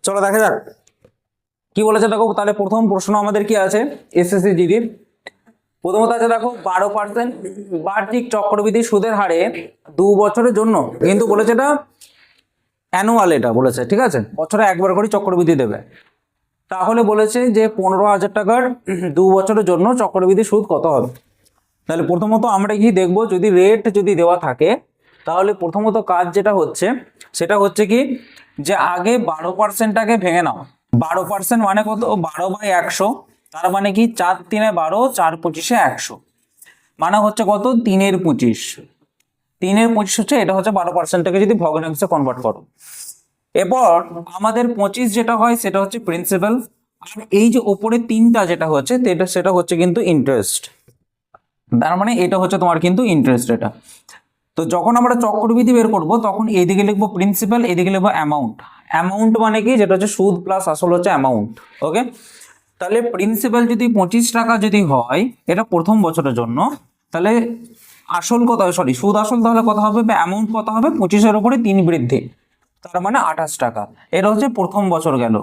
চলো দেখা যাক কি বলেছে। দেখো তাহলে প্রথম প্রশ্ন আমাদের কি আছে এসএসসি জিডির। প্রথমত আছে দেখো 12% বার্ষিক চক্রবৃদ্ধি সুদের হারে 2 বছরের জন্য, কিন্তু বলেছে এটা অ্যানুয়াল, এটা বলেছে ঠিক আছে, বছরে একবার করে চক্রবৃদ্ধি দেবে। তাহলে বলেছে যে 15,000 টাকার 2 বছরের জন্য চক্রবৃদ্ধি সুদ কত হবে। তাহলে প্রথমত আমরা কি দেখবো, যদি রেট যদি দেওয়া থাকে তাহলে প্রথমত কাজ যেটা হচ্ছে সেটা হচ্ছে কি যে আগে 12%টাকে ভেঙে নাও। 12% মানে কত, 12/100, তার মানে কি 4 3 12, 4 25 100, মানে হচ্ছে কত 3/25। 3/25 হচ্ছে, এটা হচ্ছে 12%টাকে যদি ভগ্নাংশে কনভার্ট করো। এরপর আমাদের 25 যেটা হয় সেটা হচ্ছে প্রিন্সিপাল, আর এই যে ওপরে 3টা যেটা হচ্ছে সেটা হচ্ছে কিন্তু ইন্টারেস্ট। তার মানে এটা হচ্ছে তোমার কিন্তু ইন্টারেস্ট এটা। তো যখন আমরা চক্রবৃদ্ধি বের করব তখন এইদিকে লিখবো প্রিন্সিপাল, এইদিকে লিখবো অ্যামাউন্ট। অ্যামাউন্ট মানে কি, যেটা হচ্ছে সুদ প্লাস আসল হচ্ছে অ্যামাউন্ট। ওকে, তাহলে প্রিন্সিপাল যদি 25 টাকা যদি হয় এটা প্রথম বছরের জন্য, তাহলে আসল কত হবে, সরি সুদ আসল তাহলে কত হবে, অ্যামাউন্ট কত হবে, 25-এর উপরে 3 বৃদ্ধি, তার মানে 28 টাকা। এটা হচ্ছে প্রথম বছর গেল।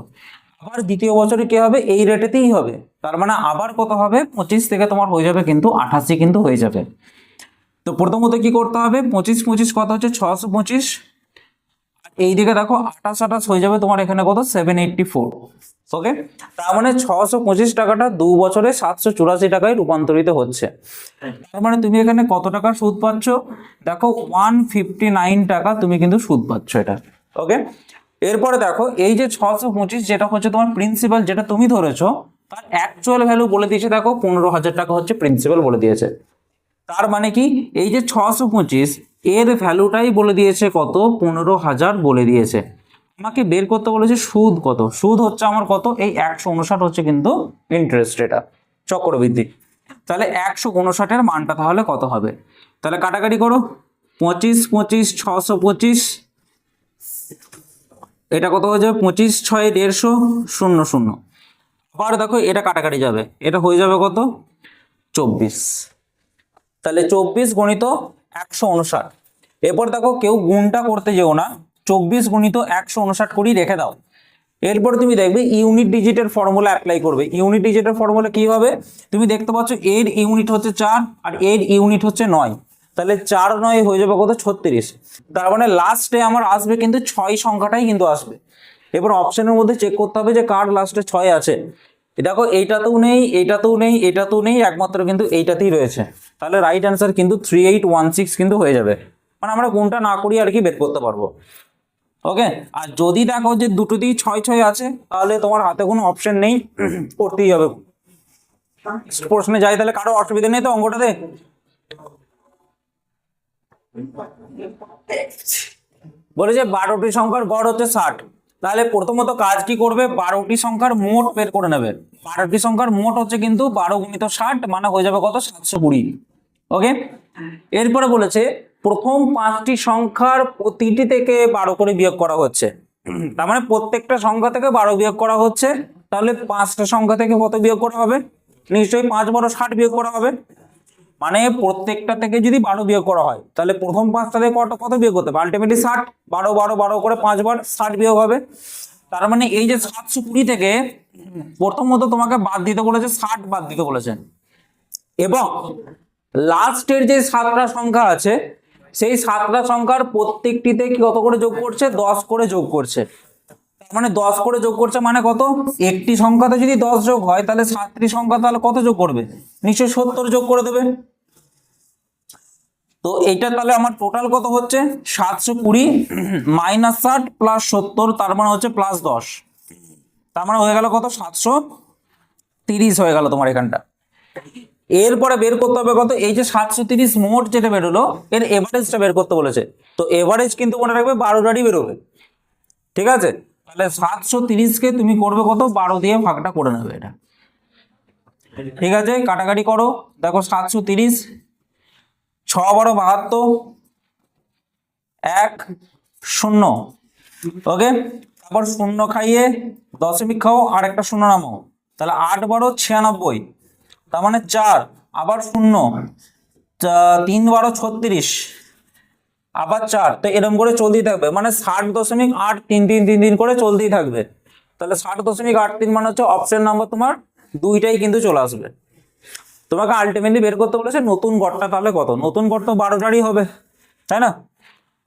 আবার দ্বিতীয় বছরে কি হবে, এই রেটেতেই হবে, তার মানে আবার কত হবে, 25 থেকে তোমার হয়ে যাবে কিন্তু 88 কিন্তু হয়ে যাবে। তো প্রথমত কি করতে হবে, 25 25 কত হচ্ছে 625, এইদিকে দেখো 28 28 হয়ে যাবে তোমার এখানে কত 784। ওকে, তার মানে 625 টাকাটা 2 বছরে 784 টাকায় রূপান্তরিত হচ্ছে। তার মানে তুমি এখানে কত টাকা সুদ পাচ্ছ, দেখো 159 টাকা তুমি কিন্তু সুদ পাচ্ছ এটা। ওকে, এরপরে দেখো এই যে 625 যেটা হচ্ছে তোমার প্রিন্সিপাল যেটা তুমি ধরেছো, তার অ্যাকচুয়াল ভ্যালু বলে দিয়েছে দেখো 15,000 টাকা হচ্ছে প্রিন্সিপাল বলে দিয়েছে। তার মানে কি এই যে 625 এর ভ্যালুটাই বলে দিয়েছে কত, 15,000 বলে দিয়েছে। আমাকে বের করতে বলেছে সুদ কত, সুদ হচ্ছে আমার কত, এই 159 হচ্ছে কিন্তু ইন্টারেস্ট, এটা চক্রবৃদ্ধি। তাহলে 159-এর মানটা তাহলে কত হবে, তাহলে কাটাকাটি করো, 25 25 625, এটা কত হয়ে যাবে 25 6 150 0 0। আবার দেখো এটা কাটাকাটি যাবে, এটা হয়ে যাবে কত 24। তাহলে 24 গুণিত 159। এরপর দেখো কেউ গুণটা করতে যেও না, 24 গুণিত 159 করেই রেখে দাও। এরপর তুমি দেখবে ইউনিট ডিজিটের ফর্মুলা অ্যাপ্লাই করবে। ইউনিট ডিজিটের ফর্মুলা কি হবে, তুমি দেখতে পাচ্ছ এর ইউনিট হচ্ছে 4 আর এর ইউনিট হচ্ছে 9, তাহলে 4 9 হয়ে যাবে কত 36। তার মানে লাস্টে আমার আসবে কিন্তু 6 সংখ্যাটাই কিন্তু আসবে। এবার অপশনের মধ্যে চেক করতে হবে যে কার লাস্টে 6 আছে। দেখো এইটাতেও নেই, এইটাতেও নেই, এটাতেও নেই, একমাত্র কিন্তু এইটাতেই রয়েছে। তাহলে রাইট অ্যান্সার কিন্তু 3816 কিন্তু হয়ে যাবে, মানে আমরা কোনটা না করি আর কি বের করতে পারবো। ওকে, আর যদি দেখো যে দুটোতেই 6 6 আছে তাহলে তোমার হাতে কোনো অপশন নেই, করতেই হবে। প্রশ্নে যাই, তাহলে কারো অসুবিধা নেই তো অঙ্কটাতে। বলে যে 12টি সংখ্যার গড় হচ্ছে 60, তাহলে প্রথমত কাজ কি করবে, 12টি সংখ্যার মোট বের করে নেবে। 12টি সংখ্যার মোট হচ্ছে কিন্তু 12 গুণিত 60, মানে হয়ে যাবে কত 720। ওকে, এরপরে বলেছে প্রথম 5টি সংখ্যার প্রতিটি থেকে 12 করে বিয়োগ করা হচ্ছে। তার মানে প্রত্যেকটা সংখ্যা থেকে 12 বিয়োগ করা হচ্ছে, তাহলে 5টা সংখ্যা থেকে কত বিয়োগ করা হবে, নিশ্চয়ই 5 12 60 বিয়োগ করা হবে। মানে প্রত্যেকটা থেকে যদি 12 বিয়োগ করা হয় তাহলে প্রথম 5টা থেকে কত কত বিয়োগ করতে হবে, আলটিমেটলি 60, 12 12 12 করে 5 বার 60 বিয়োগ হবে। তার মানে এই যে 720 থেকে প্রথমত তোমাকে বাদ দিতে বলেছে, 60 বাদ দিতে বলেছেন, এবং লাস্টের যে 7টা সংখ্যা আছে সেই 7টা সংখ্যার প্রত্যেকটিতে কি কত করে যোগ করছে, 10 করে যোগ করছে। মানে 10 করে যোগ করছে মানে কত, একটি সংখ্যাতে যদি 10 যোগ হয় তাহলে 7টি সংখ্যা তাহলে কত যোগ করবে, নিশ্চয়ই 70 যোগ করে দেবে। তো এইটা তাহলে আমার টোটাল কত হচ্ছে 720 মাইনাস 60 প্লাস 70, তার মানে হচ্ছে প্লাস 10, তার মানে হয়ে গেল কত 730 হয়ে গেল তোমার এখানটা। এরপরে বের করতে হবে কত, এই যে 730 মোট যেটা বেরোলো এর এভারেজটা বের করতে বলেছে। তো এভারেজ কিন্তু মনে রাখবে 12টারই বেরোবে, ঠিক আছে। তাহলে 730-কে তুমি করবে কত, 12 দিয়ে ভাগটা করে নেবে এটা, ঠিক আছে। কাটাকাটি করো, দেখো 730 6 12 72 1 0। ওকে, তারপর 0 খাইয়ে দশমিক খাও আর একটা 0 নামাও, তাহলে 8 12 96, তার মানে 4, আবার 0, 3 12 36, আবার 4, তো এরকম করে চলতেই থাকবে, মানে 60.8 3 3 3 3 করে চলতেই থাকবে। তাহলে 60.83 মানে হচ্ছে অপশন নাম্বার তোমার দুইটাই কিন্তু চলে আসবে। তোমাকে আলটিমেটলি বের করতে বলেছে নতুন গড়টা তাহলে কত, নতুন গড় তো 12টারই হবে, তাই না?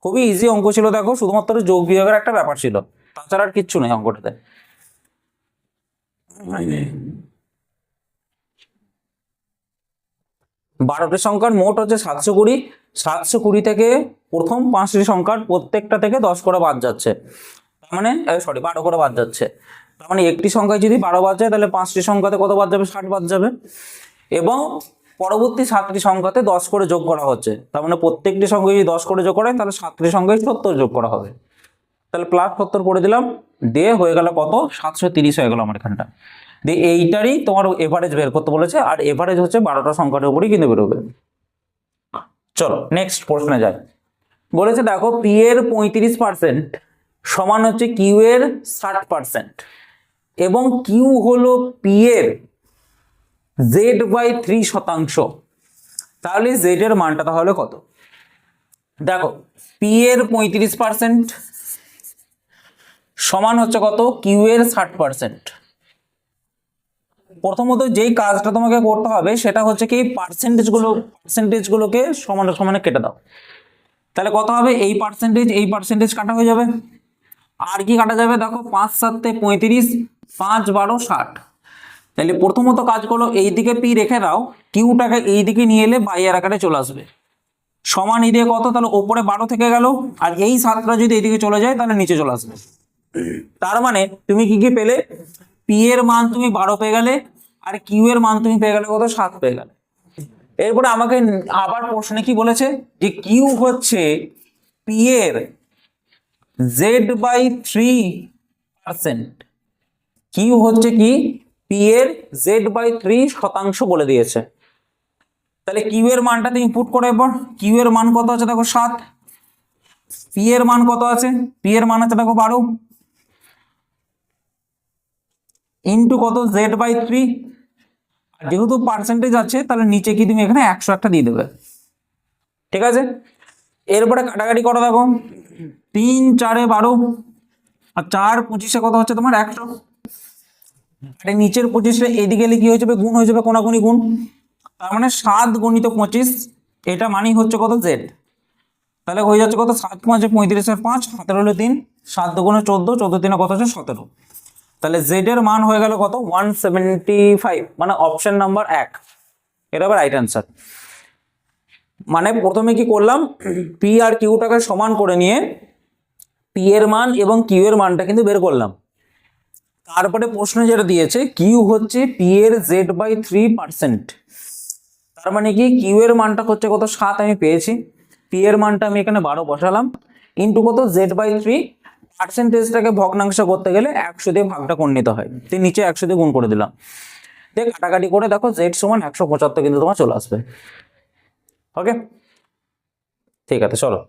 খুবই ইজি অঙ্ক ছিল, দেখো শুধুমাত্র যোগ বিয়োগের একটা ব্যাপার ছিল, তাছাড়া আর কিচ্ছু নেই অঙ্কটাতে। 12টি সংখ্যার মোট হচ্ছে 720। 720 থেকে প্রথম 5টি সংখ্যার প্রত্যেকটা থেকে 10 করে বাদ যাচ্ছে, তার মানে 12 করে বাদ যাচ্ছে। তার মানে একটি সংখ্যায় যদি 12 বাদ যায় তাহলে 5টি সংখ্যাতে কত বাদ যাবে, 60 বাদ যাবে। এবং পরবর্তী 7টি সংখ্যাতে 10 করে যোগ করা হচ্ছে, তার মানে প্রত্যেকটি সংখ্যা যদি 10 করে যোগ করেন তাহলে 7টি সংখ্যায় 70 যোগ করা হবে। তাহলে প্লাস 70 করে দিলাম, দিয়ে হয়ে গেল কত, 730 হয়ে গেল আমার এখানটা। দিয়ে এইটারই তোমার এভারেজ বের করতে বলেছে, আর এভারেজ হচ্ছে 12টা সংখ্যার উপরই কিন্তু বেরোবে। চলো নেক্সট প্রশ্নে যাই। বলেছে দেখো পি এর 35% সমান হচ্ছে কিউ এর 60%, এবং কিউ হলো পি এর z/3%, তাহলে z এর মানটা তাহলে কত? দেখো পি এর 35% সমান হচ্ছে কত, কিউ এর 60%। প্রথমত যেই কাজটা তোমাকে করতে হবে সেটা হচ্ছে কি পার্সেন্টেজগুলোকে সমানে সমানে কেটে দাও। তাহলে কত হবে, এই পার্সেন্টেজ কাটা হয়ে যাবে। আর কি কাটা যাবে, দেখো 5 7 35, 5 12 60। তাহলে প্রথমত কাজ করো, এইদিকে পি রেখে দাও, কিউটাকে এইদিকে নিয়ে এলে বাইয়ের আকারে চলে আসবে। সমান এই দিয়ে কত, তাহলে ওপরে 12 থেকে গেল, আর এই 7টা যদি এইদিকে চলে যায় তাহলে নিচে চলে আসবে। তার মানে তুমি কি কি পেলে, পি এর মান তুমি 12 পেয়ে গেলে, আর কিউ এর মান তুমি পেয়ে গেলে কত, 7 পেয়ে গেলে। এরপরে আমাকে আবার প্রশ্নে কি বলেছে, যে কিউ হচ্ছে পি এর z/3%, কিউ হচ্ছে কি পি এর z/3% বলে দিয়েছে। তাহলে কিউ এর মানটা তুমি পুট করে, এবার কিউ এর মান কত আছে দেখো 7, পি এর মান কত আছে, পি এর মান আছে দেখো 12, ইন্টু কত z/3, যেহেতু পার্সেন্টেজ আছে তাহলে নিচে কি তুমি এখানে 100 একটা দিয়ে দেবে, ঠিক আছে। এরপরে কাটাকাটি করো, দেখো 3 4 12, আর 4 25 কত হচ্ছে তোমার 100, আর নিচের 25টা এদিকে এলে কি হয়ে যাবে, গুণ হয়ে যাবে, কোনাগুনি গুণ। তার মানে 7 গুণিত 25, এটা মানেই হচ্ছে কত, জেড। তাহলে হয়ে যাচ্ছে কত, 7 5 35 আর 5 হাতের হলো 3, 7 দুগুণে 14, 14 3 কত হচ্ছে 17। তাহলে জেড এর মান হয়ে গেল কত, 175, মানে অপশন নাম্বার 1 এটা হবে রাইট অ্যান্সার। মানে প্রথমে কি করলাম, পি আর কিউটাকে সমান করে নিয়ে পি এর মান এবং কিউ এর মানটা কিন্তু বের করলাম। তারপরে প্রশ্ন যেটা দিয়েছে, কিউ হচ্ছে পি এর z/3%, তার মানে কি কিউ এর মানটা হচ্ছে কত, 7 আমি পেয়েছি, পি এর মানটা আমি এখানে 12 বসালাম, ইন্টু কত z/3, পার্সেন্টেজটাকে ভগ্নাংশ করতে গেলে 100 দিয়ে ভাগটা করে নিতে হয়, তো নিচে 100 দিয়ে গুণ করে দিলাম, দিয়ে কাটাকাটি করে দেখো z সমান 175 কিন্তু তোমার চলে আসবে। ওকে, ঠিক আছে চলো।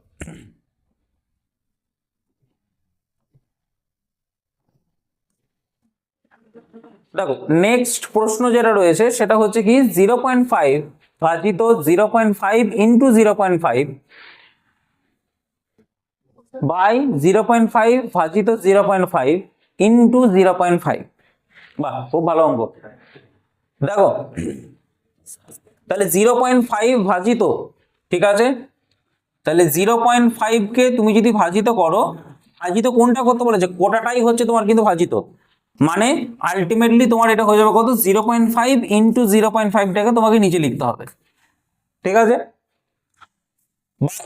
দেখো নেক্সট প্রশ্ন যেটা রয়েছে সেটা হচ্ছে কি 0.5 ভাজিত 0.5 ইন্টু 0.5 বাই 0.5 ভাজিত 0.5 ইন্টু 0.5। বাহ, খুব ভালো অঙ্ক। দেখো তাহলে 0.5 ভাজিত, ঠিক আছে, তাহলে 0.5 কে তুমি যদি ভাজিত করো, ভাজিত কোনটা করতে বলেছে, কোটাটাই হচ্ছে তোমার কিন্তু ভাজিত, মানে আলটিমেটলি তোমার এটা হয়ে যাবে কত, 0.5 ইন্টু 0.5টাকে তোমাকে নিচে লিখতে হবে, ঠিক আছে।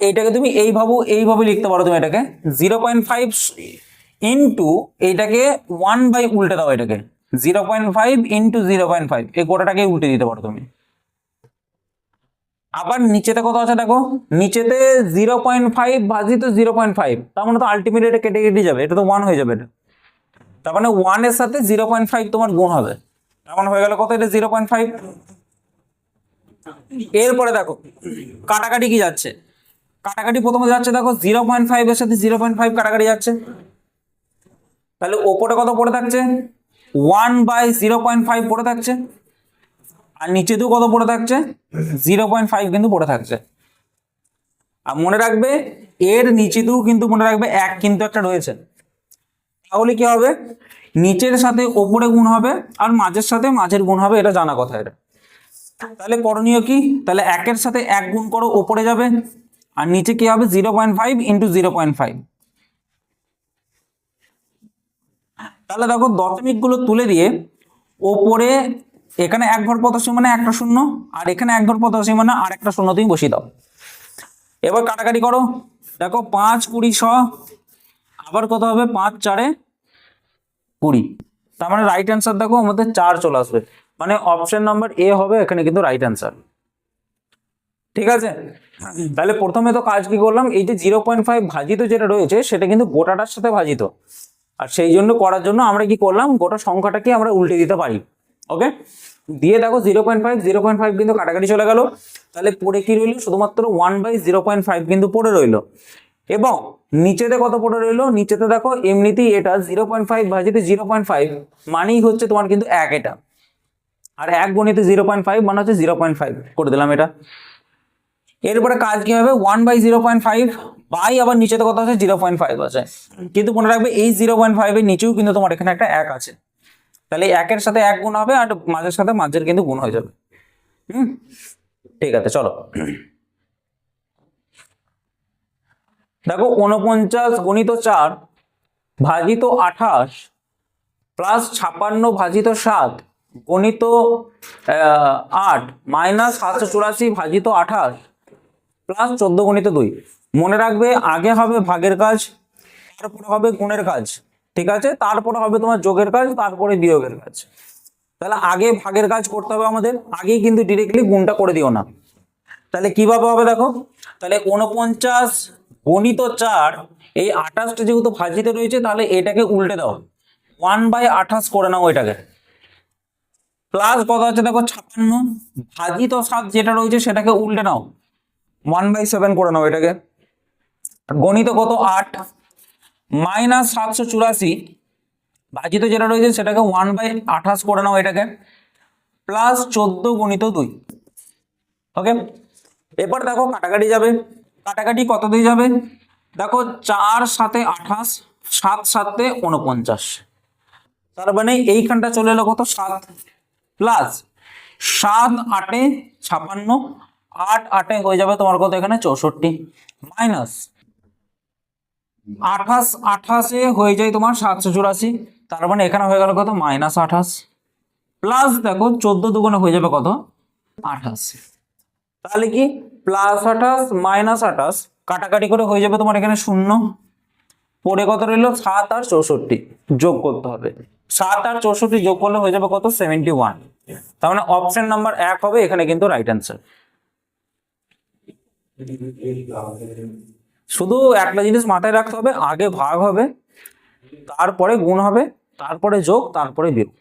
এইটাকে তুমি এইভাবে লিখতে পারো, তুমি এটাকে 0.5 ইন্টু এইটাকে 1 বাই উল্টে দাও, এটাকে 0.5 ইন্টু 0.5, এই গোটাটাকে উল্টে দিতে পারো তুমি। আবার নিচেতে কত আছে দেখো, নিচেতে 0.5 ভাজিত 0.5, তার মানে তো আলটিমেটলি এটা কেটে কেটে যাবে, এটা তো 1 হয়ে যাবে, তার মানে 1 এর সাথে 0.5 তোমার গুণ হবে, তার মানে হয়ে গেল কত, এটা 0.5। এরপরে দেখো কাটাকাটি কি যাচ্ছে, কাটাকাটি প্রথমে যাচ্ছে দেখো 0.5 এর সাথে 0.5 কাটাকাটি যাচ্ছে, তাহলে ওপরে কত পড়ে থাকছে, 1/0.5 পড়ে থাকছে, আর নিচেতেও কত পড়ে থাকছে, 0.5 কিন্তু পড়ে থাকছে। আর মনে রাখবে এর নিচেতেও কিন্তু মনে রাখবে 1 কিন্তু একটা রয়েছে, তাহলে কি হবে, নিচের সাথে ওপরে গুণ হবে আর মাঝের সাথে মাঝের গুণ হবে, এটা জানা কথা এটা। তাহলে করণীয় কি, তাহলে 1 এর সাথে 1 গুণ করো, ওপরে যাবে, আর নিচে কি হবে 0.5 ইন্টু 0.5। তাহলে দেখো দশমিক গুলো তুলে দিয়ে ওপরে এখানে 1 ঘর পদ সীমানা একটা শূন্য, আর এখানে 1 ঘর পদ সীমানা আর একটা শূন্য তুমি বসিয়ে দাও। এবার কাটাকাটি করো, দেখো 5 20 আবার কত হবে 5 4 20, তার মানে রাইট অ্যান্সার দেখো আমাদের 4 চলে আসবে, মানে অপশন নাম্বার এ হবে এখানে কিন্তু রাইট অ্যান্সার। ঠিক আছে, তাহলে প্রথমে তো কাজ কি করলাম, এই যে 0.5 ভাজিত যেটা রয়েছে সেটা কিন্তু গোটাটার সাথে ভাজিত, আর সেই জন্য করার জন্য আমরা কি করলাম, গোটা সংখ্যাটাকে আমরা উল্টে দিতে পারি। ওকে, দিয়ে দেখো 0.5 কিন্তু কাটাকাটি চলে গেল, তাহলে পড়ে কি রইল, শুধুমাত্র 1/0.5 কিন্তু পড়ে রইল। এবং নিচেতে কত পড়ে রইল, নিচেতে দেখো এমনিতেই এটা 0.5 ভাজিত 0.5 মানেই হচ্ছে তোমার কিন্তু 1, এটা আর 1 গণিত 0.5 মানে হচ্ছে 0.5 করে দিলাম এটা। এরপরে কাজ কি হবে, 1/0.5 বাই আবার নিচেতে কত আছে 0.5 আছে, কিন্তু মনে রাখবে এই 0.5 এর নিচেও কিন্তু তোমার এখানে একটা 1 আছে, তাহলে 1 এর সাথে 1 গুণ হবে আর মাঝের সাথে মাঝের কিন্তু গুণ হয়ে যাবে। ঠিক আছে, চলো দেখো 49 গণিত 4 ভাজিত 28 প্লাস 56 ভাজিত 7 গণিত 8 মাইনাস 784 ভাজিত 28 প্লাস 14 গণিত 2। মনে রাখবে আগে হবে ভাগের কাজ, তারপরে হবে গুণের কাজ, ঠিক আছে, তারপরে হবে তোমার যোগের কাজ, তারপরে বিয়োগের কাজ। তাহলে আগে ভাগের কাজ করতে হবে আমাদের, আগেই কিন্তু ডিরেক্টলি গুণটা করে দিও না। তাহলে কিভাবে হবে দেখো, তাহলে 49 গণিত 4 এই 28টা যেহেতু ভাজিতে রয়েছে, তাহলে এটাকে উল্টে দাও, 1/28 করে নাও এটাকে, প্লাস কত আছে দেখো 56 ভাজিত 7 যেটা রয়েছে সেটাকে উল্টে নাও, 1/7 করে নাও এটাকে, গণিত কত 8 মাইনাস 784 ভাজিত যেটা রয়েছে সেটাকে 1/28 করে নাও এটাকে, প্লাস 14 গণিত 2। ওকে, এবার দেখো কাটাকাটি যাবে, কাটাকাটি কত দিয়ে যাবে, দেখো 4 7 28 7 7 49, তার মানে এইখানটা চলে এলো কত 7 প্লাস 7 8 56 8 8 হয়ে যাবে তোমার কত এখানে 64 মাইনাস 28 28 হয়ে যায় তোমার 784, তার মানে এখানে হয়ে গেল কত মাইনাস 28 প্লাস দেখো 14 দুগুণে হয়ে যাবে কত 28, তাহলে কি প্লাস 28 মাইনাস 28 কাটাকাটি করে হয়ে যাবে তোমার এখানে 0, পরে কত রইল 7 আর 64 যোগ করতে হবে, 7 আর 64 যোগ করলে হয়ে যাবে কত 71, তার মানে অপশন নাম্বার 1 হবে এখানে কিন্তু রাইট অ্যান্সার। শুধু একটা জিনিস মাথায় রাখতে হবে, আগে ভাগ হবে, তারপরে গুণ হবে, তারপরে যোগ, তারপরে বিয়োগ।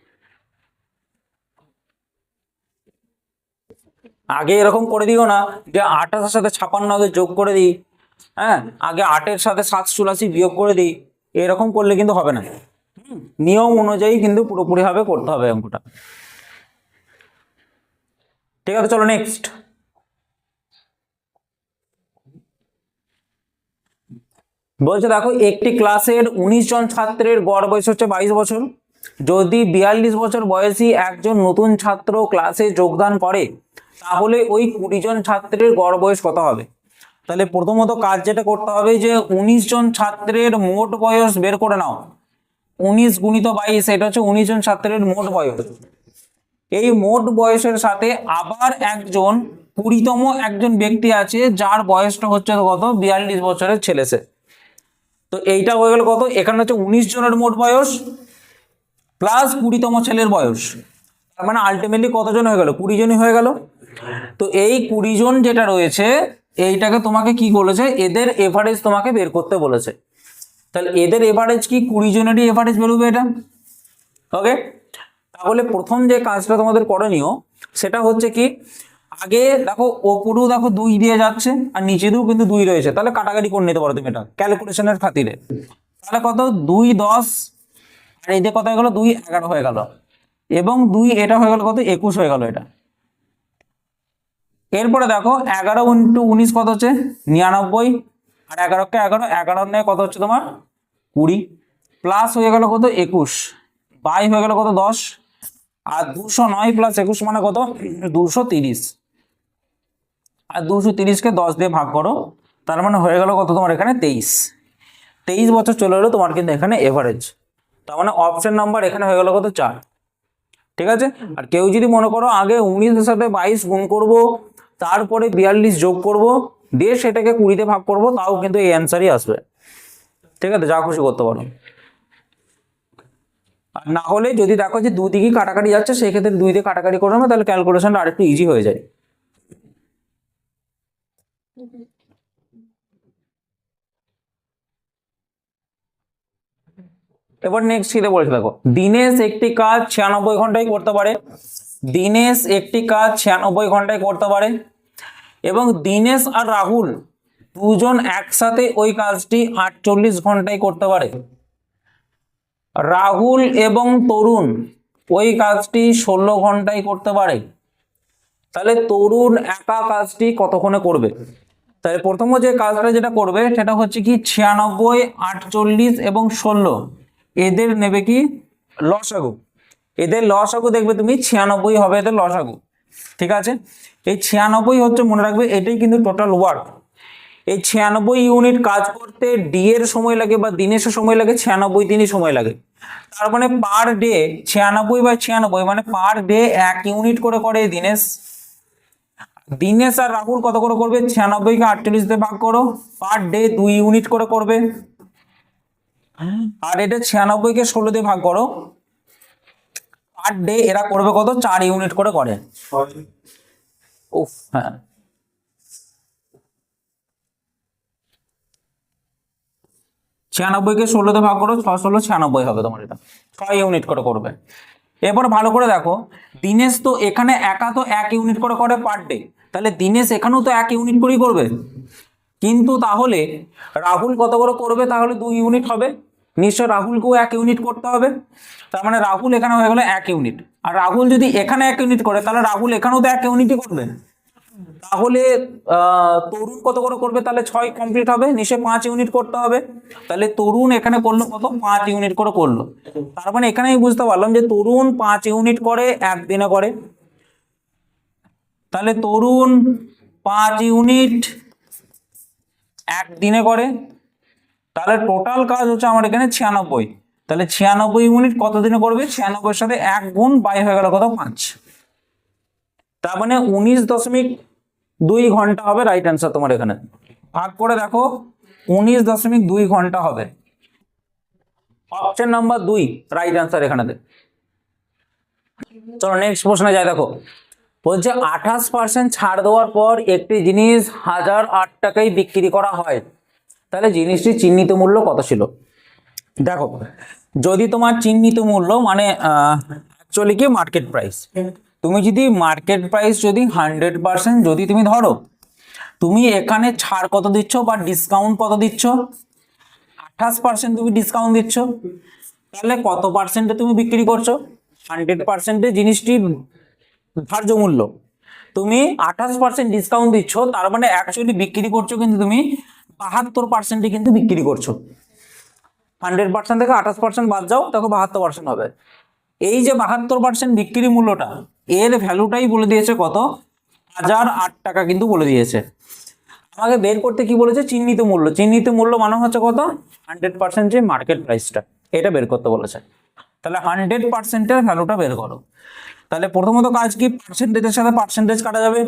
আগে এরকম করে দিও না যে 28 এর সাথে 56 আগে যোগ করে দিই, হ্যাঁ আগে 8 এর সাথে 784 বিয়োগ করে দিই, এরকম করলে কিন্তু হবে না, নিয়ম অনুযায়ী কিন্তু পুরোপুরি ভাবে করতে হবে অঙ্কটা। ঠিক আছে, চলো নেক্সট। বলছে দেখো একটি ক্লাসের 19 জন ছাত্রের গড় বয়স হচ্ছে 22 বছর, যদি 42 বছর বয়সী একজন নতুন ছাত্র ক্লাসে যোগদান করে তাহলে ওই 20 জন ছাত্রের গড় বয়স কত হবে। তাহলে প্রথমত কাজ যেটা করতে হবে যে 19 জন ছাত্রের মোট বয়স বের করে নাও, 19 গুণিত 22 এটা হচ্ছে 19 জন ছাত্রের মোট বয়স, এই মোট বয়সের সাথে আবার একজন 20তম একজন ব্যক্তি আছে যার বয়সটা হচ্ছে কত 42 বছরের ছেলে সে, তো এইটা হয়ে গেল কত, এখানে হচ্ছে 19 জনের মোট বয়স প্লাস 20তম ছেলের বয়স, তার মানে আলটিমেটলি কতজন হয়ে গেল 20 জনই হয়ে গেল। তো এই 20 জন যেটা রয়েছে এইটাকে তোমাকে কি বলেছে, এদের এভারেজ তোমাকে বের করতে বলেছে, তাহলে এদের এভারেজ কি 20 জনেরই এভারেজ বেরোবে এটা। ওকে, তাহলে প্রথম যে কাজটা তোমাদের করণীয় সেটা হচ্ছে কি, আগে দেখো ওপরেও দেখো 2 দিয়ে যাচ্ছে আর নিচেতেও কিন্তু 2 রয়েছে, তাহলে কাটাকাটি করে নিতে পারো তুমি এটা ক্যালকুলেশনের খাতিরে, তাহলে কত 2 10 আর এই যে কত হয়ে গেল 2 11 হয়ে গেল, এবং 2 এটা হয়ে গেল কত 21 হয়ে গেল এটা। এরপরে দেখো 11 ইন্টু 19 কত হচ্ছে 99, আর 11 কে 11 11 নেয় কত হচ্ছে তোমার 20, প্লাস হয়ে গেল কত 21, বাই হয়ে গেল কত 10, আর 209 প্লাস 21 মানে কত 230, আর 230কে 10 দিয়ে ভাগ করো, তার মানে হয়ে গেল কত তোমার এখানে 23 বছর চলে এলো তোমার কিন্তু এখানে এভারেজ। তার মানে অপশন নাম্বার এখানে হয়ে গেল কত 4। ঠিক আছে। আর কেউ যদি মনে করো আগে 19 সাথে 22 গুণ করব, তারপরে 42 যোগ করব, দিয়ে সেটাকে 20 ভাগ করব, তাও কিন্তু এই অ্যান্সারই আসবে। ঠিক আছে, যা খুশি করতে পারো। আর না হলে যদি দেখো যে দুদিকেই কাটাকাটি যাচ্ছে, সেই ক্ষেত্রে 2 দিয়ে কাটাকাটি করে নেবে, তাহলে ক্যালকুলেশনটা আরেকটু ইজি হয়ে যায়। এবার নেক্সট কি বলেছে দেখো, দিনেশ একটি কাজ 96 ঘন্টায় করতে পারে। দিনেশ একটি কাজ 96 ঘন্টায় করতে পারে, এবং দিনেশ আর রাহুল দুজন একসাথে ওই কাজটি 48 ঘন্টায় করতে পারে। রাহুল এবং তরুণ ওই কাজটি 16 ঘন্টায় করতে পারে। তাহলে তরুণ একা কাজটি কতক্ষণে করবে? তাহলে প্রথম যে কাজটা যেটা করবে সেটা হচ্ছে কি 96, 48 এবং 16 এদের নেবে কি লসাগু। এদের লসাগু দেখবে তুমি 96 হবে এদের লসাগু। ঠিক আছে, এই 96 হচ্ছে মনে রাখবে এটাই কিন্তু টোটাল ওয়ার্ক। এই 96 ইউনিট কাজ করতে ডি এর সময় লাগে বা দিনেশের সময় লাগে 96 দিনই সময় লাগে। তার মানে পার ডে 96/96 মানে পার ডে 1 ইউনিট করে করে দিনেশ। দিনেশ আর রাহুল কত করে করবে? 96কে 48 দিয়ে ভাগ করো, পার ডে 2 ইউনিট করে করবে। আর এটা 96কে 16 দিয়ে ভাগ করো, পার ডে এরা করবে কত? 4 ইউনিট করে করে। উফ, হ্যাঁ 96কে 16 দিয়ে ভাগ করো, 6 96 হবে তোমার, এটা 6 ইউনিট করে করবে। এরপর ভালো করে দেখো, দিনেশ তো এখানে একা তো 1 ইউনিট করে করে পার ডে, তাহলে দিনেশ এখানেও তো 1 ইউনিট করেই করবে। কিন্তু তাহলে রাহুল কত করে করবে? তাহলে 2 ইউনিট হবে, নিশ্চয় রাহুলকেও 1 ইউনিট করতে হবে। তার মানে রাহুল এখানে হয়ে গেল 1 ইউনিট, আর রাহুল যদি এখানে 1 ইউনিট করে তাহলে রাহুল এখানেও তো 1 ইউনিটই করবে। তাহলে তরুণ কত করে করবে? তাহলে 6 কমপ্লিট হবে, নিশ্চয় 5 ইউনিট করতে হবে। তাহলে তরুণ এখানে করলো কত? 5 ইউনিট করে করলো। তার মানে এখানে আমি বুঝতে পারলাম যে তরুণ 5 ইউনিট করে একদিনে করে। তাহলে তরুণ 5 ইউনিট একদিনে করে, তাহলে টোটাল কাজ হচ্ছে আমার এখানে 96। তাহলে 96 ইউনিট কত দিনে করবে? 96 এর সাথে 1 গুণ বাই হয়ে গেল কত? 5। তার মানে 19.2 ঘন্টা হবে রাইট অ্যান্সার তোমার এখানে। ভাগ করে দেখো, 19.2 ঘন্টা হবে। অপশন নাম্বার 2 রাইট অ্যান্সার এখানে। চলো নেক্সট প্রশ্নে যাই। দেখো বলছে 28% ছাড় দেওয়ার পর একটি জিনিস 1008 টাকায় বিক্রি করা হয়, তাহলে জিনিসটির চিহ্নিত মূল্য কত ছিল? দেখো, যদি তোমার চিহ্নিত মূল্য মানে অ্যাকচুয়ালি কি মার্কেট প্রাইস, তুমি যদি মার্কেট প্রাইস যদি 100% যদি তুমি ধরো, তুমি এখানে ছাড় কত দিচ্ছ বা ডিসকাউন্ট কত দিচ্ছ? 28% তুমি ডিসকাউন্ট দিচ্ছ, তাহলে কত পার্সেন্টে তুমি বিক্রি করছো? 100%-এ জিনিসটির ধার্য মূল্য, তুমি 28% ডিসকাউন্ট দিচ্ছ, তার মানে অ্যাকচুয়ালি বিক্রি করছো কিন্তু তুমি 72%-এ কিন্তু বিক্রি করছো। 100% থেকে 28% বাদ যাও, দেখো 72% হবে। এই যে 72% বিক্রি মূল্যটা, এর ভ্যালুটাই বলে দিয়েছে কত? 1008 টাকা কিন্তু বলে দিয়েছে। আমাকে বের করতে কি বলেছে? চিহ্নিত মূল্য। চিহ্নিত মূল্য মানে হচ্ছে কত? 100% যে মার্কেট প্রাইসটা, এটা বের করতে বলেছে। তাহলে 100%-এর ভ্যালুটা বের করো। তাহলে প্রথমত কাজ কি? পার্সেন্টেজের সাথে পার্সেন্টেজ কাটা যাবে।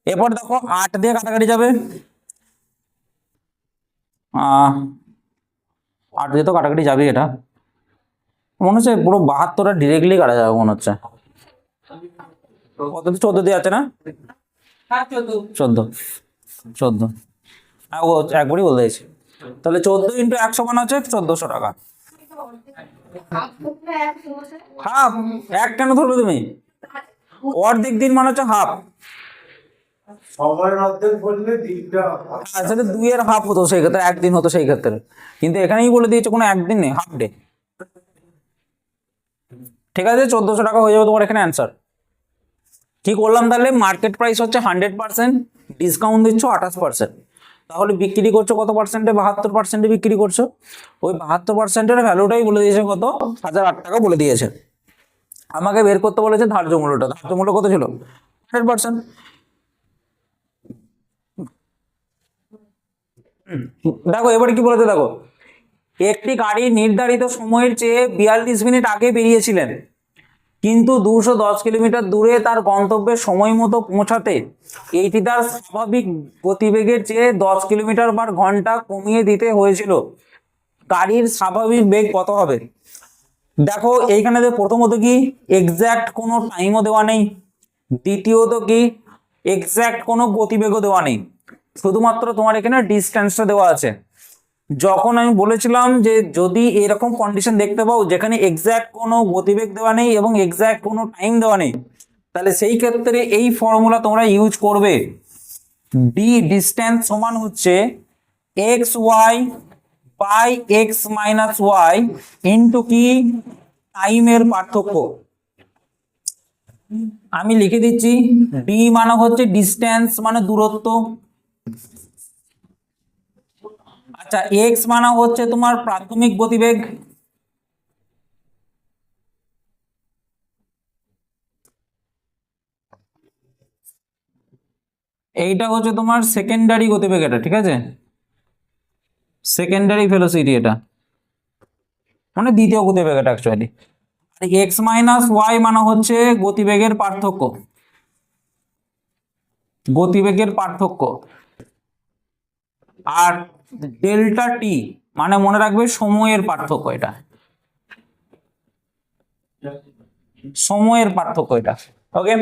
এরপর দেখো 8 দিয়ে কাটাকাটি যাবে, 8 দিয়ে তো কাটাকাটি যাবে, এটা মনে হচ্ছে পুরো 72টা ডিরেক্টলি কাটা যাবে মনে হচ্ছে। কত? 14 দিয়ে আছে না? 14 ও একবারই বলতে চাইছি। তাহলে 14 × 100 মানে হচ্ছে 1400 টাকা। হাফ? এক কেন ধরবে তুমি? অর্ধেক দিন মানে হচ্ছে হাফ। আসলে 2 এর হাফ হতো সেই ক্ষেত্রে, একদিন হতো সেই ক্ষেত্রে, কিন্তু এখানেই বলে দিয়েছে কোনো একদিন নেই, হাফ ডে। ঠিক আছে, 1400 টাকা হয়ে যাবে তোমার এখানে অ্যান্সার। কি করলাম তাহলে? মার্কেট প্রাইস হচ্ছে 100%, ডিসকাউন্ট দিচ্ছ 28%, তাহলে বিক্রি করছো কত পার্সেন্টে? 72% বিক্রি করছো। ওই 72%-এর ভ্যালুটাই বলে দিয়েছে কত? 1008 টাকা বলে দিয়েছে। আমাকে বের করতে বলেছে ধার্য মূল্যটা। ধার্য মূল্য কত ছিল? 100%। দেখো এবারে কি বলেছে দেখো, একটি গাড়ি নির্ধারিত সময়ের চেয়ে 42 মিনিট আগে বেরিয়েছিলেন, কিন্তু 210 কিলোমিটার দূরে তার গন্তব্যে সময় মতো পৌঁছাতে এইটি তার স্বাভাবিক গতিবেগের চেয়ে 10 কিলোমিটার পার ঘন্টা কমিয়ে দিতে হয়েছিল। গাড়ির স্বাভাবিক বেগ কত হবে? দেখো এইখানে প্রথমত কি এক্সাক্ট কোনো টাইমও দেওয়া নেই, দ্বিতীয়ত কি এক্সাক্ট কোনো গতিবেগও দেওয়া নেই, শুধুমাত্র তোমার এখানে ডিস্টেন্সটা দেওয়া আছে। যখন আমি বলেছিলাম যে যদি এরকম কন্ডিশন দেখতে পাও যেখানে এক্সাক্ট কোনো গতিবেগ দেওয়া নেই এবং এক্সাক্ট কোনো টাইম দেওয়া নেই, তাহলে সেই ক্ষেত্রে এই ফর্মুলা তোমরা ইউজ করবে। ডি ডিস্টেন্স সমান হচ্ছে X Y by X minus Y into কি টাইমের পার্থক্য। আমি লিখে দিচ্ছি, ডি মানে হচ্ছে ডিস্টেন্স মানে দূরত্ব, আচ্ছা এক্স মানে হচ্ছে তোমার প্রাথমিক গতিবেগ, এইটা হচ্ছে তোমার সেকেন্ডারি গতিবেগ, এটা ঠিক আছে, সেকেন্ডারি ভেলোসিটি, এটা মানে দ্বিতীয় গতিবেগ এটা অ্যাকচুয়ালি। এক্স মাইনাস ওয়াই মানে হচ্ছে গতিবেগের পার্থক্য, গতিবেগের পার্থক্য। আর ডেল্টা টি মানে মনে রাখবে সময়ের পার্থক্য, এটা সময়ের পার্থক্য এটা। ওকে,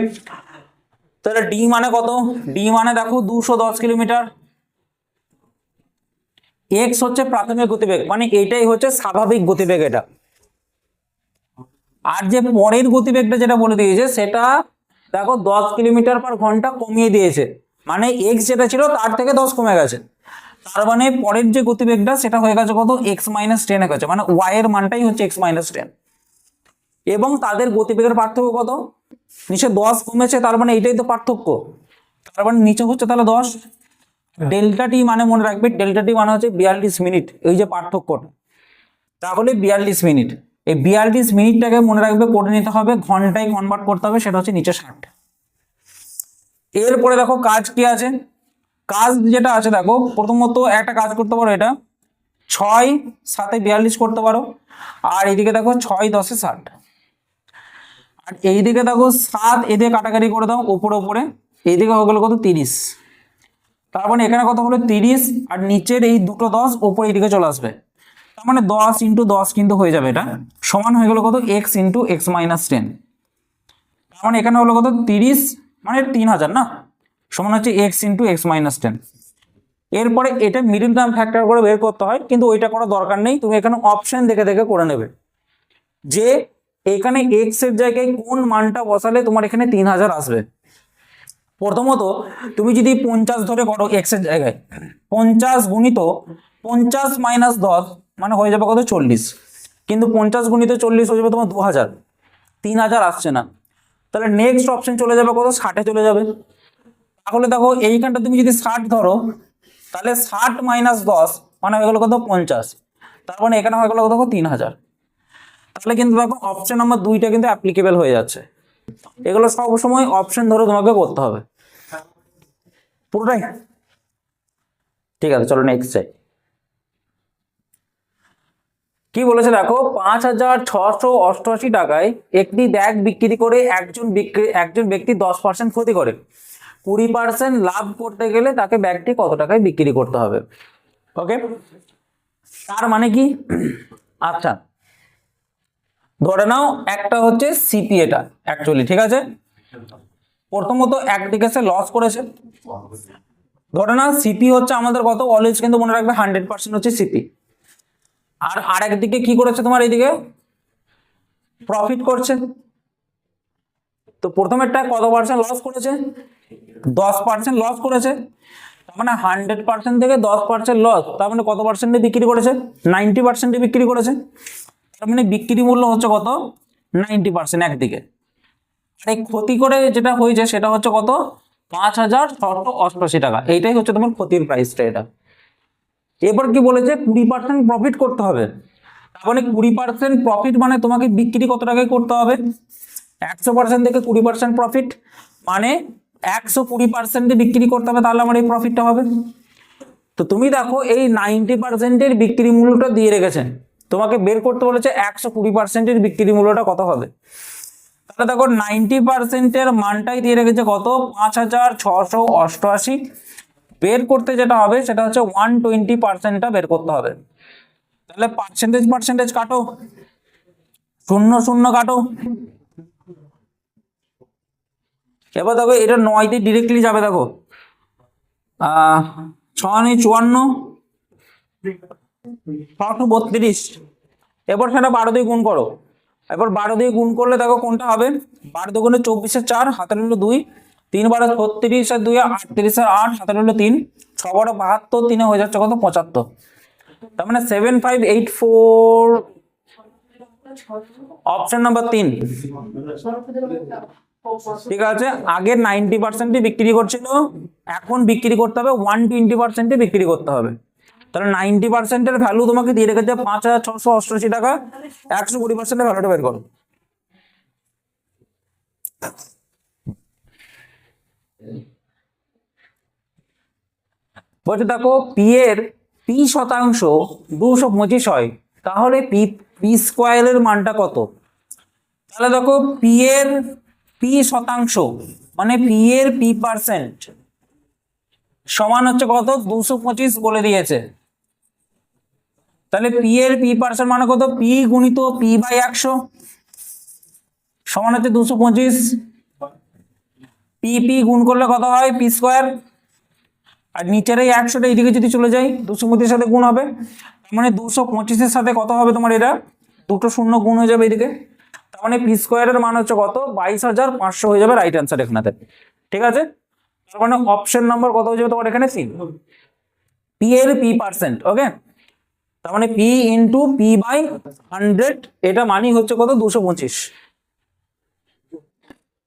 তাহলে ডি মানে কত? ডি মানে দেখো 210 কিলোমিটার, এক্স হচ্ছে প্রাথমিক গতিবেগ মানে এইটাই হচ্ছে স্বাভাবিক গতিবেগ এটা। আর যে পরের গতিবেগটা যেটা বলে দিয়েছে সেটা দেখো 10 কিলোমিটার পার ঘন্টা কমিয়ে দিয়েছে, মানে এক্স যেটা ছিল তার থেকে 10 কমে গেছে, তার মানে পরের যে গতিবেগটা সেটা হয়ে গেছে কত? এক্স মাইনাস 10 হয়ে গেছে, মানে ওয়াই এর মানটাই হচ্ছে এক্স মাইনাস 10। এবং তাদের গতিবেগের পার্থক্য কত? নিচে 10 কমেছে, তার মানে এইটাই তো পার্থক্য, তার মানে নিচে হচ্ছে তাহলে 10। ডেল্টা টি মানে মনে রাখবে, ডেল্টা টি মানে হচ্ছে 42 মিনিট, এই যে পার্থক্যটা, তাহলে 42 মিনিট, এই 42 মিনিটটাকে মনে রাখবে করে নিতে হবে ঘন্টায় কনভার্ট করতে হবে, সেটা হচ্ছে নিচে 60। এরপরে দেখো কাজ কি আছে, কাজ যেটা আছে দেখো প্রথমত একটা কাজ করতে পারো, এটা 6 7 42 করতে পারো, আর এইদিকে দেখো 6 10 60, আর এইদিকে দেখো 7 এদিকে কাটাকাটি করে দাও উপরে উপরে, এইদিকে হয়ে গেল কত? 30। তার মানে এখানে কত হলো? 30, আর নিচের এই দুটো 10 উপরে এইদিকে চলে আসবে, তার মানে 10 ইন্টু 10 কিন্তু হয়ে যাবে, এটা সমান হয়ে গেল কত? X into x minus 10। তার মানে এখানে হলো কত? 30 মানে 3000 না, সমান হচ্ছে এক্স ইন্টু এক্স মাইনাস 10। এরপরে এটা মিডিল টার্ম ফ্যাক্টর করে বের করতে হয়, কিন্তু ওইটা করার দরকার নেই, তুমি এখানে অপশন দেখে দেখে করে নেবে যে এখানে এক্স এর জায়গায় কোন মানটা বসালে তোমার এখানে 3000 আসবে। প্রথমত তুমি যদি 50 ধরে করো এক্স এর জায়গায়, 50 গুণিত 50 মাইনাস 10 মানে হয়ে যাবে কত? 40, কিন্তু 50 গুণিত 40 হয়ে যাবে তোমার 2000, 3000 আসছে না, তাহলে নেক্সট অপশন চলে যাবে কত? 60-এ চলে যাবে। তাহলে দেখো এইখানটা তুমি যদি 60 ধরো, তাহলে 60 মাইনাস 10 মানে হয়ে গেল কত? 50, তার মানে এখানে হয়ে গেল কত? 3000। তাহলে কিন্তু দেখো অপশন নাম্বার 2টা কিন্তু অ্যাপ্লিকেবল হয়ে যাচ্ছে। এগুলো সবসময় অপশন ধরে তোমাকে করতে হবে পুরোটাই। ঠিক আছে, চলো নেক্সট যাই। কি বলেছে দেখো, 5688 টাকায় একটি ব্যাগ বিক্রি করে একজন ব্যক্তি 10% ক্ষতি করে, 20% লাভ করতে গেলে তাকে ব্যাগটি কত টাকায় বিক্রি করতে হবে? ওকে, তার মানে কি? আচ্ছা ধরে নাও একটা হচ্ছে সিপি, এটা অ্যাকচুয়ালি ঠিক আছে, প্রথমত একদিকে সে লস করেছে, ধরে নাও সিপি হচ্ছে আমাদের কত? অলওয়েজ কিন্তু মনে রাখবে 100% হচ্ছে সিপি। আর আরেকদিকে কি করেছে তোমার? এইদিকে প্রফিট করছে। তো প্রথমেরটা কত পার্সেন্ট লস করেছে? 10% লস করেছে, তার মানে 100% থেকে 10% লস, তার মানে কত পার্সেন্টে বিক্রি করেছে? 90% বিক্রি করেছে, তার মানে বিক্রি মূল্য হচ্ছে কত? 90% একদিকে। আর এই ক্ষতি করে যেটা হয়েছে সেটা হচ্ছে কত? 5,688 টাকা, এইটাই হচ্ছে তোমার ক্ষতির প্রাইসটা এটা। এবার কি বলেছে 20% প্রফিট করতে হবে, তার মানে 20% প্রফিট মানে তোমাকে বিক্রি কত টাকায় করতে হবে, 100% থেকে 20% প্রফিট মানে 120% বিক্রি করতে হবে, তাহলে আমার এই প্রফিটটা হবে। তো তুমি দেখো এই 90%-এর বিক্রি মূল্যটা দিয়ে রেখেছেন, তোমাকে বের করতে বলেছে 120%-এর বিক্রি মূল্যটা কত হবে। তাহলে দেখো 90%-এর মানটাই দিয়ে রেখেছে কত, 5,688। বের করতে যেটা হবে সেটা হচ্ছে 120%টা বের করতে হবে। তাহলে পার্সেন্টেজ কাটো, 0 কাটো। এবার দেখো এটা 9 দিয়ে ডিরেক্টলি যাবে, দেখো 6 54, 32। এবার সেটা 12 দিয়ে গুণ করো, এবার 12 দিয়ে গুণ করলে দেখো কোনটা হবে, 12 দুগুণে 24 4, হাতের হলো 2, 3 12 36 আর 2 38 আর 8, হাতের হলো 3, 6 12 72, 3 হয়ে যাচ্ছে কত 75। তার মানে 7584, অপশন নাম্বার 3। ঠিক আছে, আগের 90%-ই বিক্রি করছিল, এখন বিক্রি করতে হবে 120%-এ বিক্রি করতে হবে। তাহলে 90%-এর ভ্যালু তোমাকে দিয়ে রেখেছে 5,688 টাকা, 120%-এর ভ্যালুটা বের করো। বলছে দেখো পি এর পি শতাংশ 225 হয়, তাহলে পি স্কোয়ারের মানটা কত। তাহলে দেখো পি এর পি শতাংশ মানে পি এর পি পার্সেন্ট সমান হচ্ছে কত, 225 বলে দিয়েছে। তাহলে পি এর পি পার্সেন্ট মানে কত, পি গুণিত পি বাই 100 সমান হচ্ছে 225। পি গুণ করলে কত হয়, পি স্কোয়ার। আর নিচের এই 100টা এইদিকে যদি চলে যায় 225-এর সাথে গুণ হবে, মানে 225-এর সাথে কত হবে তোমার, এটা দুটো শূন্য গুণ হয়ে যাবে এইদিকে, তার মানে পি স্কোয়ারের মান হচ্ছে কত, 22,500 হয়ে যাবে রাইট অ্যান্সার এখানে। ঠিক আছে, তার মানে অপশন নাম্বার কত হয়ে যাবে তোমার এখানে, সি, পি এর পি পার্সেন্ট। ওকে, তার মানে পি ইন্টু পি বাই 100, এটা মানি হচ্ছে কত, 225।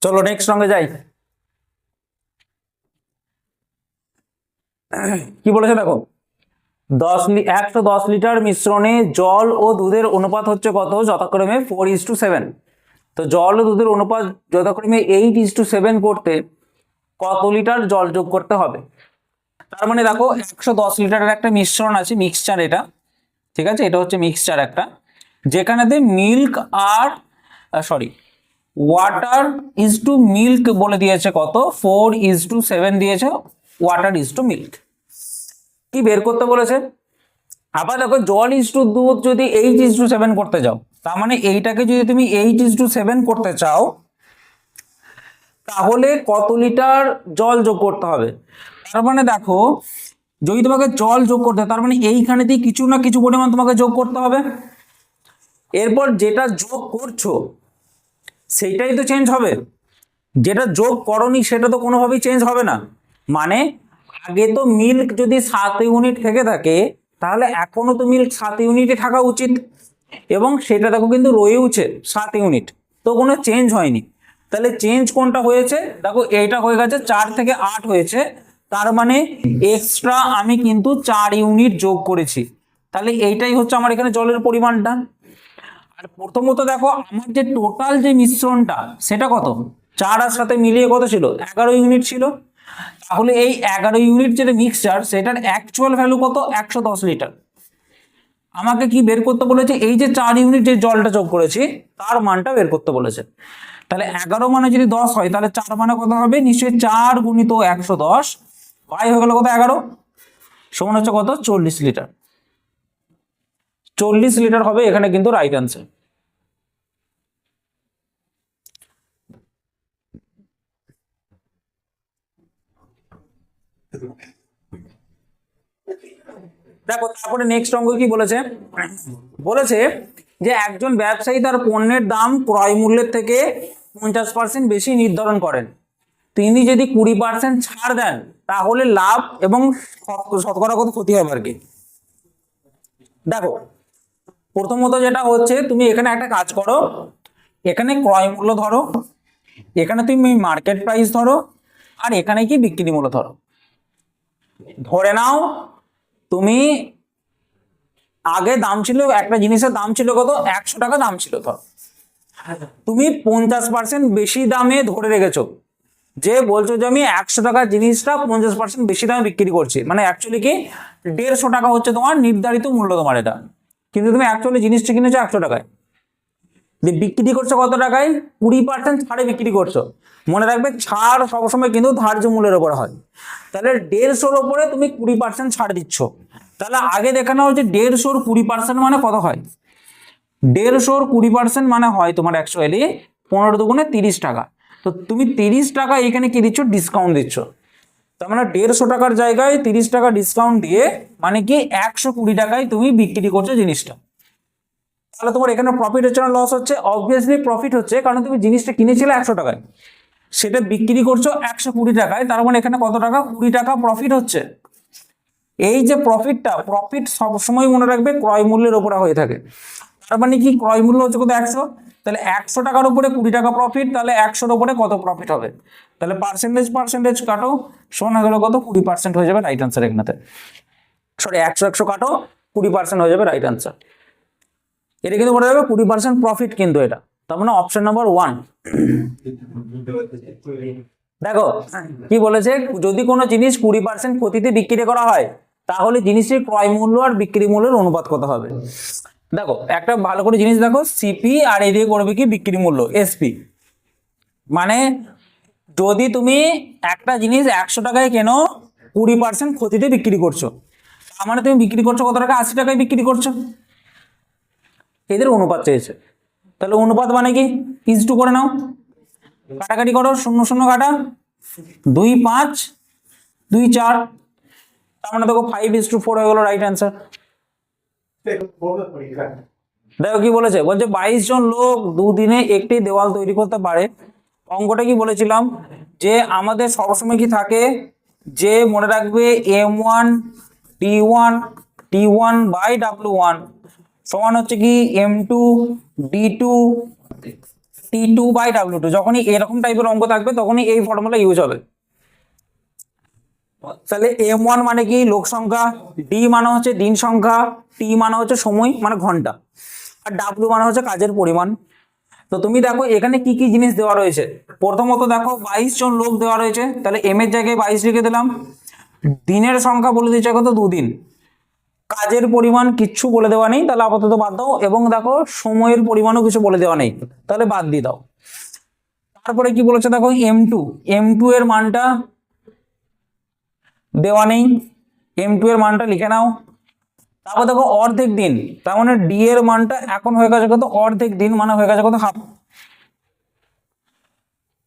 চলো নেক্সট সঙ্গে যাই। কি বলেছে দেখো, 110 লিটার মিশ্রণে জল ও দুধের অনুপাত হচ্ছে কত, যথাক্রমে 4:7। তো জল ও দুধের অনুপাত যথাক্রমে 8:7 করতে কত লিটার জল যোগ করতে হবে। তার মানে দেখো 110 লিটারের একটা মিশ্রণ আছে, মিক্সচার এটা। ঠিক আছে, এটা হচ্ছে মিক্সচার একটা, যেখানেতে মিল্ক আর ওয়াটার ইজ টু মিল্ক বলে দিয়েছে কত, 4:7 দিয়েছে, ওয়াটার ইজ টু মিল্ক। কি বের করতে বলেছে, আবার দেখো জল ইজ টু দুধ যদি 8:7 করতে যাও, তার মানে এইটাকে যদি তুমি 8:7 করতে চাও তাহলে কত লিটার জল যোগ করতে হবে। তার মানে দেখো যদি তোমাকে জল যোগ করতে হয়, তার মানে এইখানেতেই কিছু না কিছু পরিমাণ তোমাকে যোগ করতে হবে। এরপর যেটা যোগ করছো সেইটাই তো চেঞ্জ হবে, যেটা যোগ করনি সেটা তো কোনোভাবেই চেঞ্জ হবে না। মানে আগে তো মিল্ক যদি 7 ইউনিট থেকে থাকে, তাহলে এখনো তো মিল্ক 7 ইউনিটে থাকা উচিত, এবং সেটা দেখো কিন্তু রয়েছে 7 ইউনিট, তো কোনো চেঞ্জ হয়নি। তাহলে চেঞ্জ কোনটা হয়েছে, দেখো এইটা হয়ে গেছে 4 থেকে 8 হয়েছে, তার মানে এক্সট্রা আমি কিন্তু 4 ইউনিট যোগ করেছি। তাহলে এইটাই হচ্ছে আমার এখানে জলের পরিমাণটা। আর প্রথমত দেখো আমার যে টোটাল যে মিশ্রণটা সেটা কত, 4 আর সাথে মিলিয়ে কত ছিল, 11 ইউনিট ছিল। তাহলে এই 11 ইউনিট যেটা মিক্সচার সেটার অ্যাকচুয়াল ভ্যালু কত, 110 লিটার। আমাকে কি বের করতে বলেছে, এই যে 4 ইউনিট যে জলটা যোগ করেছি তার মানটা বের করতে বলেছে। তাহলে 11 মানে যদি 10 হয়, তাহলে 4 মানে কত হবে, নিশ্চয়ই 4 গুণিত 110 বাই হয়ে গেল কত, 11 সমান হচ্ছে কত, 40 লিটার। 40 লিটার হবে এখানে কিন্তু রাইট অ্যান্সার। দেখো তারপরে নেক্সট অঙ্ক কি বলেছে, বলেছে যে একজন ব্যবসায়ী তার পণ্যের দাম ক্রয় মূল্যের থেকে 50% বেশি নির্ধারণ করেন, তিনি যদি 20% ছাড় দেন তাহলে লাভ এবং শতকরা কত ক্ষতি হবে আর কি। দেখো প্রথমত যেটা হচ্ছে, তুমি এখানে একটা কাজ করো, এখানে ক্রয় মূল্য ধরো, এখানে তুমি মার্কেট প্রাইস ধরো, আর এখানে কি বিক্রি মূল্য ধরো। ধরে নাও তুমি আগে দাম ছিল, একটা জিনিসের দাম ছিল কত, 100 টাকা দাম ছিল, ধর তুমি 50% বেশি দামে ধরে রেখেছো, যে বলছো যে আমি 100 টাকার জিনিসটা 50% বেশি দামে বিক্রি করছি, মানে অ্যাকচুয়ালি কি 150 টাকা হচ্ছে তোমার নির্ধারিত মূল্য তোমার এটা, কিন্তু তুমি অ্যাকচুয়ালি জিনিসটা কিনেছো 100 টাকায়, যে বিক্রি করছো কত টাকায়, 20% ছাড়ে বিক্রি করছো। মনে রাখবে ছাড় সবসময় কিন্তু ধার্য মূল্যের উপরে হয়, তাহলে 150-র উপরে তুমি 20% ছাড় দিচ্ছ। তাহলে আগে দেখানো হচ্ছে 150-র 20% মানে কত হয়, 150-র 20% মানে হয় তোমার অ্যাকচুয়ালি 15 দুগুণে 30 টাকা। তো তুমি 30 টাকা এখানে কি দিচ্ছ, ডিসকাউন্ট দিচ্ছ। তার মানে 150 টাকার জায়গায় 30 টাকা ডিসকাউন্ট দিয়ে মানে কি 120 টাকায় তুমি বিক্রি করছো জিনিসটা। তাহলে তোমার এখানে প্রফিট হচ্ছে না লস হচ্ছে? অবভিয়াসলি প্রফিট হচ্ছে, কারণ তুমি জিনিসটা কিনেছিলে 100 টাকায়, সেটা বিক্রি করছো 120 টাকায়, তার মানে এখানে কত টাকা, 20 টাকা প্রফিট হচ্ছে। এই যে প্রফিট সবসময় মনে রাখবে ক্রয় মূল্যের উপরে হয়ে থাকে। তার মানে কি ক্রয় মূল্য হচ্ছে কত, 100, তাহলে 100 টাকার উপরে 20 টাকা প্রফিট, তাহলে 100-র উপরে কত প্রফিট হবে, তাহলে পার্সেন্টেজ কাটো, শোনা গেল কত, 20% হয়ে যাবে রাইট আনসার এখানে। সরি 100 কাটো, 20% হয়ে যাবে রাইট আনসার। এটা কিন্তু বলা যাবে 20% প্রফিট কিন্তু এটা, তার মানে অপশন নাম্বার 1। দেখো কি বলেছে, যদি কোনো জিনিস 20% ক্ষতিতে বিক্রি করা হয় তাহলে জিনিসটির ক্রয় মূল্য আর বিক্রি মূল্যের অনুপাত কত হবে। দেখো একটা ভালো করে জিনিস দেখো, সিপি আর এদিকে করবে কি বিক্রি মূল্য এসপি, মানে যদি তুমি একটা জিনিস 100 টাকায় কেনো, 20% ক্ষতিতে বিক্রি করছো, তার মানে তুমি বিক্রি করছো কত টাকা, 80 টাকায় বিক্রি করছো। এদের অনুপাত চেয়েছে, তাহলে অনুপাত মানে কি, ইজ টু করে নাও, কাটাকাটি করো, 0 কাটা, 2 5 2 4, তার মানে দেখো 5:4 হয়ে গেল রাইট অ্যান্সার। দেখো কি বলেছে, বলছে 22 জন লোক দুদিনে একটি দেওয়াল তৈরি করতে পারে। অঙ্কটা কি বলেছিলাম, যে আমাদের সবসময় কি থাকে, যে মনে রাখবে M1 T1 বাই W1 সমান হচ্ছে কি M2 D2 T2 by W2। যখনই এরকম টাইপের অঙ্ক থাকবে তখনই এই ফর্মুলা ইউজ হবে। তাহলে M1 মানে কি লোক সংখ্যা, D মানে হচ্ছে দিন সংখ্যা, T মানে হচ্ছে সময় মানে ঘন্টা, আর W মানে হচ্ছে কাজের পরিমাণ। তো তুমি দেখো এখানে কি কি জিনিস দেওয়া রয়েছে। প্রথমত দেখো 22 জন লোক দেওয়া রয়েছে, তাহলে M এর জায়গায় 22 লিখে দিলাম। দিনের সংখ্যা বলে দিয়েছে কত, 2 দিন। কাজের পরিমাণ কিচ্ছু বলে দেওয়া নেই, তাহলে আপাতত বাদ দাও। এবং দেখো সময়ের পরিমাণও কিছু বলে দেওয়া নেই, তাহলে বাদ দিয়ে দাও। তারপরে কি বলেছে দেখো M2 এর মানটা দেওয়া নেই, M2 এর মানটা লিখে নাও। তারপর দেখো অর্ধেক দিন, তার মানে ডি এর মানটা এখন হয়ে গেছে কত, অর্ধেক দিন মানে হয়ে গেছে কত, হাফ।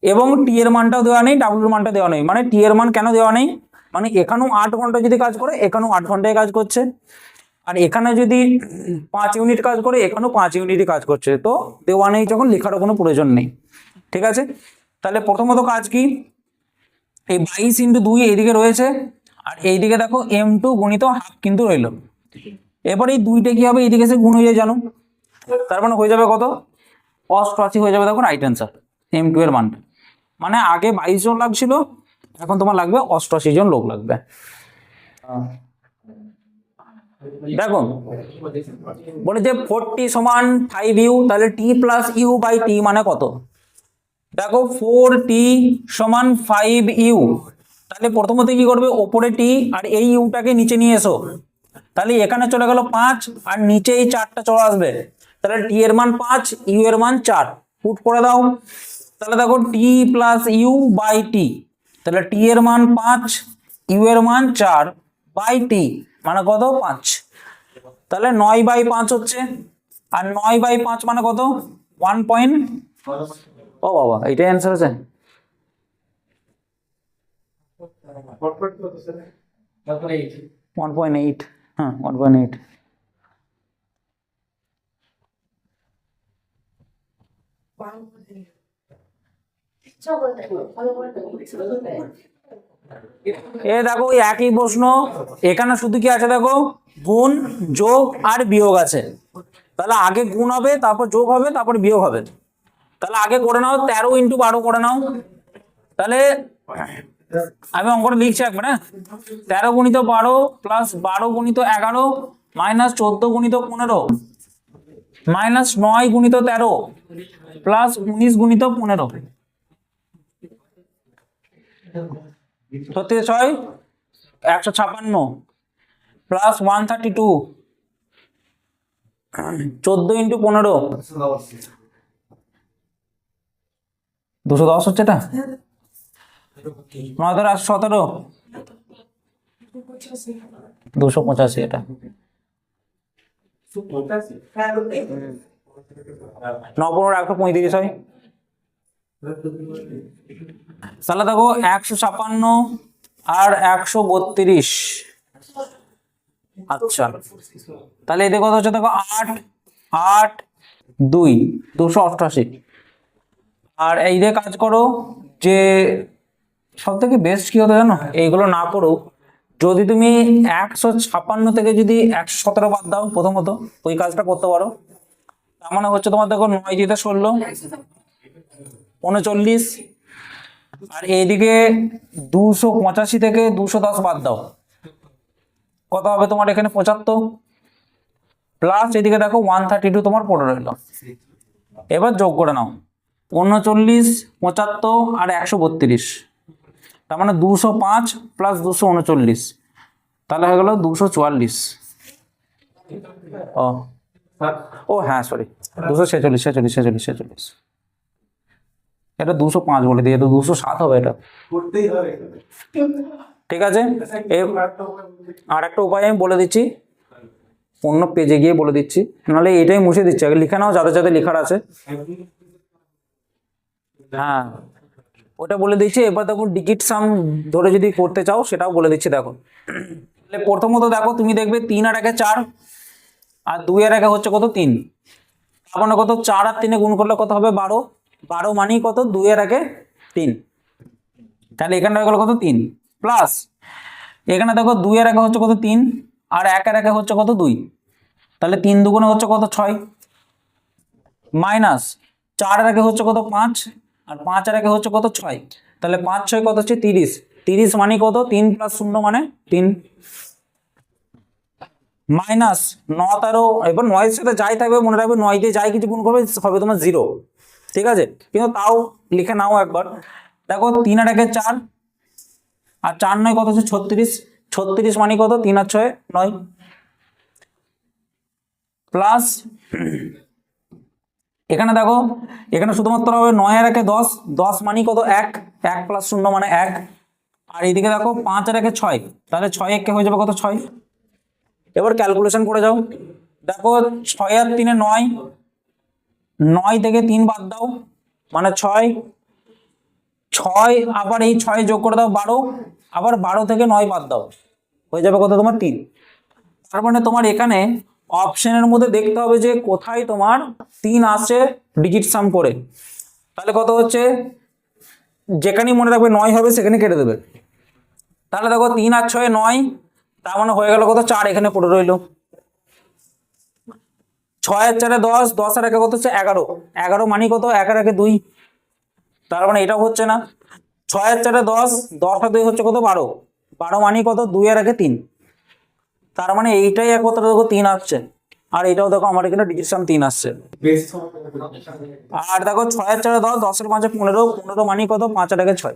এবং টি এর মানটাও দেওয়া নেই, ডাব্লিউর মানটা দেওয়া নেই। মানে টি এর মান কেন দেওয়া নেই, মানে এখানেও 8 ঘন্টা যদি কাজ করে এখানেও 8 ঘন্টায় কাজ করছে, আর এখানে যদি 5 ইউনিট কাজ করে এখানেও 5 ইউনিটই কাজ করছে। তো দেওয়া নেই যখন, লেখারও কোনো প্রয়োজন নেই। ঠিক আছে, তাহলে প্রথমত কাজ কি, এই 22 × 2 এইদিকে রয়েছে, আর এইদিকে দেখো M2 গুণিত হাফ কিন্তু রইল। এবার এই 2টা কি হবে, এইদিকে এসে গুণ হয়ে যায় জানো, তার মানে হয়ে যাবে কত, 88 হয়ে যাবে। দেখো রাইট অ্যান্সার M2 এর মানটা, মানে আগে 22 জন লাগছিল, এখন তোমার লাগবে 88 জন লোক লাগবে। দেখো বলে যে 40 সমান 5u, তাহলে t plus you by T মানে কত। দেখো 4t সমান 5u, তাহলে প্রথমত কি করবে, ওপরে t আর এই ইউটাকে নিচে নিয়ে এসো, তাহলে এখানে চলে গেল 5 আর নিচে এই 4টা চলে আসবে, তাহলে t এর মান 5 ইউ এর মান 4, পুট করে দাও। তাহলে দেখো t plus you by T, তাহলে t এর মান 5 ইউ এর মান 4 বাই টি মানে কত, 5। তাহলে 9/5 হচ্ছে, আর 9/5 মানে কত, 1 পয়েন্ট, ও বাবা এইটাই অ্যান্সার আছে। 1.8, হ্যাঁ 1.8। এ দেখো একই প্রশ্ন, এখানে শুধু কি আছে দেখো, গুণ যোগ আর বিয়োগ আছে। তাহলে আগে গুণ হবে, তারপর যোগ হবে, তারপর বিয়োগ হবে। তাহলে আগে করে নাও 13 × 12 করে নাও, তাহলে আমি অঙ্কটা লিখছি একবার, হ্যাঁ। 13 গুণিত 12 প্লাস 12 গুণিত 11 মাইনাস 14 গুণিত 15 মাইনাস 9 গুণিত 13 প্লাস 19 গুণিত 15। 36 156 প্লাস 132 14 ইন্টু 15 210 হচ্ছে এটা। 9 ধরে 17 285 এটা। 9 15 135 হয়। তাহলে দেখো 156 আর 132। আচ্ছা তাহলে এদের কথা হচ্ছে দেখো 8 8 2 288। আর এই দিয়ে কাজ করো যে সব থেকে বেস্ট কি হতো জানো, এইগুলো না করো যদি তুমি 156 থেকে যদি 117 বাদ দাও প্রথমত, ওই কাজটা করতে পারো। তার মানে হচ্ছে তোমার দেখো 9 দিয়ে 16 39, আর এইদিকে 285 থেকে 210 বাদ দাও, কত হবে তোমার এখানে 75, প্লাস এদিকে দেখো 132 তোমার পড়ে রইলো। এবার যোগ করে নাও 39 75 আর 132, তার মানে 205 প্লাস 239, তাহলে হয়ে গেল 244। ও ও হ্যাঁ সরি 246 46 46 46, এটা 205 বলে দিয়ে, 207 হবে এটা। ঠিক আছে, আর একটা উপায় আমি বলে দিচ্ছি, অন্য পেজে গিয়ে বলে দিচ্ছি, নাহলে এটাই মুছে দিচ্ছি, আগে লিখে নাও যাদের যাদের লেখার আছে। হ্যাঁ ওটা বলে দিচ্ছি। এবার দেখো ডিজিট সাম ধরে যদি করতে চাও সেটাও বলে দিচ্ছি। দেখো তাহলে প্রথমত দেখো তুমি দেখবে 3 আর 1 4 আর 2 আর 1 হচ্ছে কত 3, তার মানে কত 4 আর 3 গুণ করলে কত হবে 12, 12 মানেই কত 2 আর 1 3, তাহলে এখানে হয়ে গেল কত 3, প্লাস এখানে দেখো 2 আর 1 হচ্ছে কত 3 আর 1 আর 1 হচ্ছে কত 2, তাহলে 3 দুগুণে হচ্ছে কত 6, মাইনাস 4 আর 1 হচ্ছে কত 5 আর 5 আর 1 হচ্ছে কত 6, তাহলে 5 6 কত হচ্ছে 30, 30 মানে কত 3 প্লাস 0 মানে 3, মাইনাস 9 13, এবার 9 এর সাথে যাই থাকবে মনে রাখবে 9 দিয়ে যাই কিছু গুণ করবে হবে তোমার 0, ঠিক আছে, কিন্তু তাও লিখে নাও একবার। দেখো 3 আর 1 4 আর 4 9 কত হচ্ছে 36, 36 মানে কত 3 আর 6 9, প্লাস এখানে দেখো এখানে শুধুমাত্র হবে 9 আর 1 10, 10 মানে কত 1, 1 প্লাস 0 মানে 1, আর এইদিকে দেখো 5 আর 1 6, তাহলে 6 1 হয়ে যাবে কত 6। এবার ক্যালকুলেশন করে যাও, দেখো 6 আর 3 9, 9 থেকে 3 বাদ দাও মানে 6, 6 আবার এই 6 যোগ করে দাও 12, আবার 12 থেকে 9 বাদ দাও হয়ে যাবে কত তোমার 3। তার মানে তোমার এখানে অপশনের মধ্যে দেখতে হবে যে কোথায় তোমার 3 আসছে ডিজিট সাম করে, তাহলে কত হচ্ছে যেখানেই মনে রাখবে 9 হবে সেখানে কেটে দেবে। তাহলে দেখো 3 আর 6 9, তার মানে হয়ে গেল কত 4 এখানে পড়ে রইলো। 6 আর 4 10, 10 আর 1 কত হচ্ছে 11, 11 মানে কত 1 আর 1 2, তার মানে এটাও হচ্ছে না। 6 আর 4 10, 10 আর 2 হচ্ছে কত 12, 12 মানে কত 2 আর 1 3, তার মানে এইটাই একমাত্র দেখো 3 আসছে, আর এটাও দেখো আমার এখানে ডিজিট সাম 3 আসছে। আর দেখো 6 আর 4 10, 10 আর 5 15, 15 মানে কত 5 আর 1 6।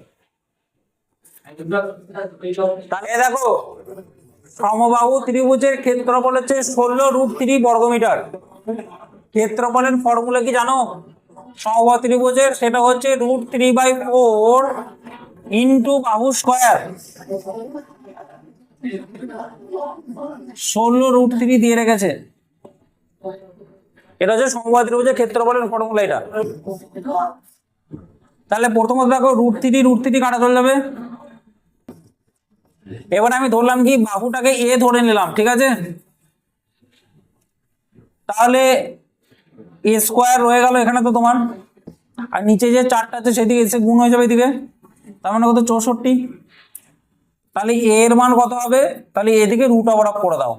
তাহলে দেখো সমবাহু ত্রিভুজের ক্ষেত্রফল হচ্ছে 16√3 বর্গমিটার। ক্ষেত্রফলের ফর্মুলা কি জানো সমবাহু ত্রিভুজের? সেটা হচ্ছে √3/4 ইন্টু বাহু স্কয়ার। 16√3 দিয়ে রেখেছে, এটা হচ্ছে সমবাহু ত্রিভুজের ক্ষেত্রফলের ফর্মুলা এটা। তাহলে প্রথমত দেখো √3 কাটা চলে যাবে। এবার আমি ধরলাম কি বাহুটাকে এ ধরে নিলাম, ঠিক আছে, তাহলে এ স্কয়ার রয়ে গেল এখানে তো তোমার, আর নিচে যে 4টা আছে সেদিকে এসে গুণ হয়ে যাবে এদিকে, তার মানে কত 64। তাহলে এর মান কত হবে, তাহলে এদিকে রুট ওভার অফ করে দাও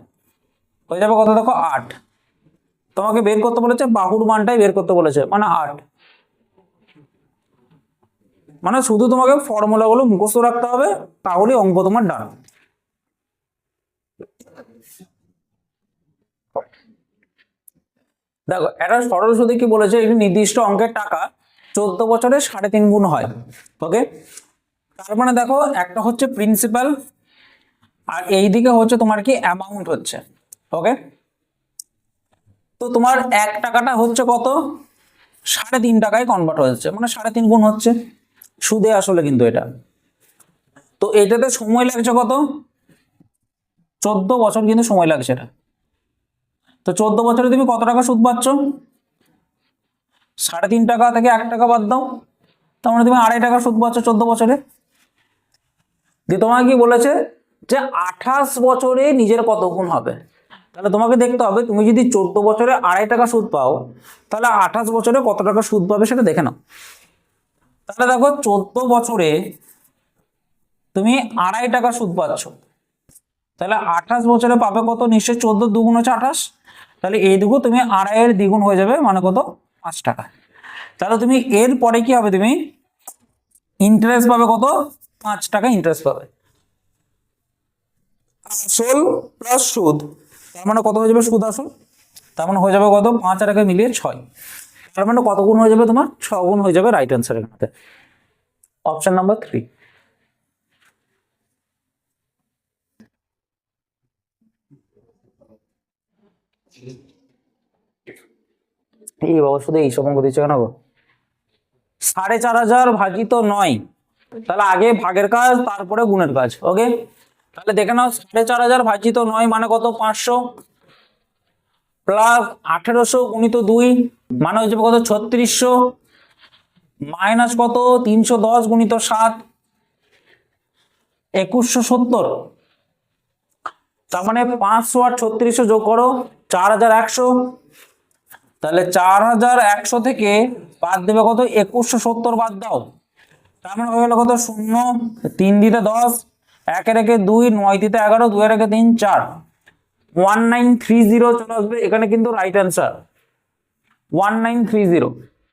হয়ে যাবে কত দেখো 8। তোমাকে বের করতে বলেছে বাহুর মানটাই বের করতে বলেছে মানে 8, মানে শুধু তোমাকে ফর্মুলাগুলো মুখস্থ রাখতে হবে, তাহলে অঙ্ক তোমার ডান। দেখো একটা সরল সুদে কি বলেছে, একটি নির্দিষ্ট অঙ্কের টাকা 14 বছরে 3.5 গুণ হয়। ওকে, তার মানে দেখো একটা হচ্ছে প্রিন্সিপাল আর এইদিকে হচ্ছে তোমার কি অ্যামাউন্ট হচ্ছে। ওকে, তো তোমার 1 টাকাটা হচ্ছে কত, 3.5 টাকায় কনভার্ট হচ্ছে, মানে 3.5 গুণ হচ্ছে সুদে আসলে কিন্তু এটা। তো এটাতে সময় লাগছে কত, 14 বছর কিন্তু সময় লাগছে এটা। তো 14 বছরে তুমি কত টাকা সুদ পাচ্ছ, 3.5 টাকা থেকে 1 টাকা বাদ দাও, তার মানে তুমি 2.5 টাকা সুদ পাচ্ছ 14 বছরে। দিয়ে তোমাকে কি বলেছে যে 28 বছরে নিজের কত গুণ হবে। তাহলে তোমাকে দেখতে হবে তুমি যদি 14 বছরে 2.5 টাকা সুদ পাও, তাহলে 28 বছরে কত টাকা সুদ পাবে সেটা দেখে নাও। তাহলে দেখো 14 বছরে তুমি 2.5 টাকা সুদ পাচ্ছ, তাহলে 28 বছরে পাবে কত, নিশ্চয়ই 14 দুগুণ হচ্ছে 28, তাহলে এই দুগুণ তুমি 2.5 এর দ্বিগুণ হয়ে যাবে, মানে কত, 5 টাকা। তাহলে তুমি এর পরে কি হবে, তুমি ইন্টারেস্ট পাবে কত, 5 টাকা ইন্টারেস্ট পাবে, আসল প্লাস সুদ, তার মানে কত হয়ে যাবে সুদ আসল, তার মানে হয়ে যাবে কত, 5 আর 1 মিলিয়ে 6, তার মানে কত গুণ হয়ে যাবে তোমার, 6 গুণ হয়ে যাবে রাইট অ্যান্সার এর মধ্যে, অপশন নাম্বার 3। এই বাবা শুধু এই সব অঙ্ক দিচ্ছে কেন গো, 4,500 ভাজিত 9, তাহলে আগে ভাগের কাজ তারপরে গুণের কাজ। ওকে, তাহলে দেখে নাও 4,500 ভাজিত 9 মানে কত, 500 প্লাস 1800 গুণিত 2 মানে হয়ে যাবে কত, 3600 মাইনাস কত, 310 গুণিত 7 2170, তার মানে 500 আর 3600 যোগ করো 4100, তাহলে 4100 থেকে বাদ দেবে কত, 2170 বাদ দাও, তার মানে হয়ে গেল কত, 0 3 দিতে 10 1 এর 1 2 9 দিতে 11 2 এর 1 3 4 1930 চলে আসবে এখানে কিন্তু রাইট অ্যান্সার 1930।